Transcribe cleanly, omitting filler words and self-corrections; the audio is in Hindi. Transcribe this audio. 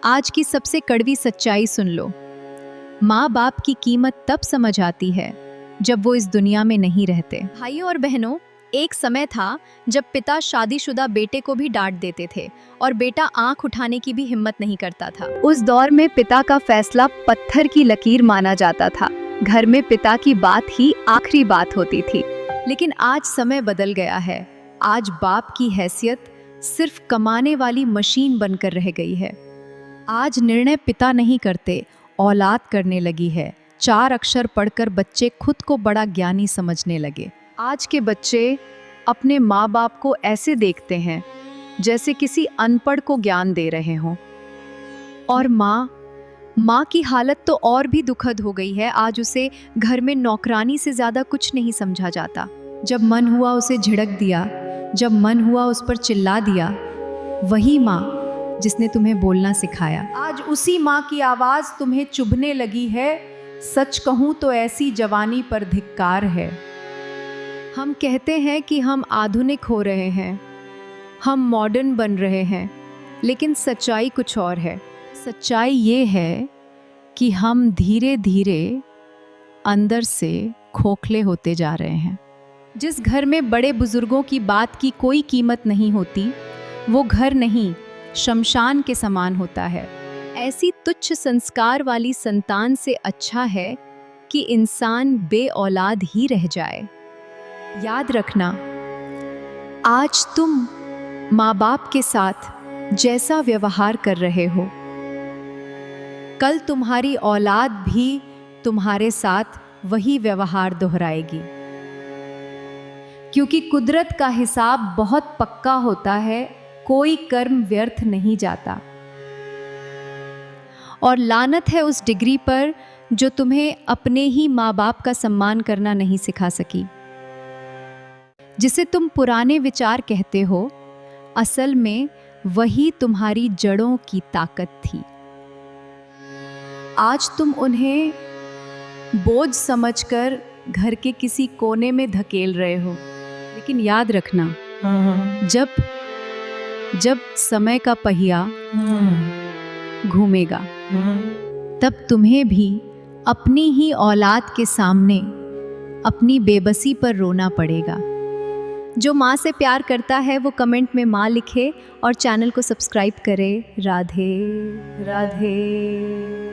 आज की सबसे कड़वी सच्चाई सुन लो। माँ बाप की कीमत तब समझ आती है जब वो इस दुनिया में नहीं रहते। भाइयों और बहनों, एक समय था जब पिता शादीशुदा बेटे को भी डांट देते थे और बेटा आंख उठाने की भी हिम्मत नहीं करता था। उस दौर में पिता का फैसला पत्थर की लकीर माना जाता था। घर में पिता की बात ही आखिरी बात होती थी। लेकिन आज समय बदल गया है। आज बाप की हैसियत सिर्फ कमाने वाली मशीन बनकर रह गई है। आज निर्णय पिता नहीं करते, औलाद करने लगी है। 4 अक्षर पढ़कर बच्चे खुद को बड़ा ज्ञानी समझने लगे। आज के बच्चे अपने माँ बाप को ऐसे देखते हैं जैसे किसी अनपढ़ को ज्ञान दे रहे हों। और माँ की हालत तो और भी दुखद हो गई है। आज उसे घर में नौकरानी से ज्यादा कुछ नहीं समझा जाता। जब मन हुआ उसे झिड़क दिया, जब मन हुआ उस पर चिल्ला दिया। वही माँ जिसने तुम्हें बोलना सिखाया, आज उसी माँ की आवाज तुम्हें चुभने लगी है। सच कहूँ तो ऐसी जवानी पर धिक्कार है। हम कहते हैं कि हम आधुनिक हो रहे हैं, हम मॉडर्न बन रहे हैं, लेकिन सच्चाई कुछ और है। सच्चाई ये है कि हम धीरे धीरे अंदर से खोखले होते जा रहे हैं। जिस घर में बड़े बुजुर्गों की बात की कोई कीमत नहीं होती, वो घर नहीं, शमशान के समान होता है। ऐसी तुच्छ संस्कार वाली संतान से अच्छा है कि इंसान बेऔलाद ही रह जाए। याद रखना, आज तुम माँ बाप के साथ जैसा व्यवहार कर रहे हो, कल तुम्हारी औलाद भी तुम्हारे साथ वही व्यवहार दोहराएगी। क्योंकि कुदरत का हिसाब बहुत पक्का होता है, कोई कर्म व्यर्थ नहीं जाता। और लानत है उस डिग्री पर जो तुम्हें अपने ही माँ बाप का सम्मान करना नहीं सिखा सकी। जिसे तुम पुराने विचार कहते हो, असल में वही तुम्हारी जड़ों की ताकत थी। आज तुम उन्हें बोझ समझकर घर के किसी कोने में धकेल रहे हो। लेकिन याद रखना, जब समय का पहिया घूमेगा, तब तुम्हें भी अपनी ही औलाद के सामने अपनी बेबसी पर रोना पड़ेगा। जो माँ से प्यार करता है वो कमेंट में माँ लिखे और चैनल को सब्सक्राइब करे। राधे राधे।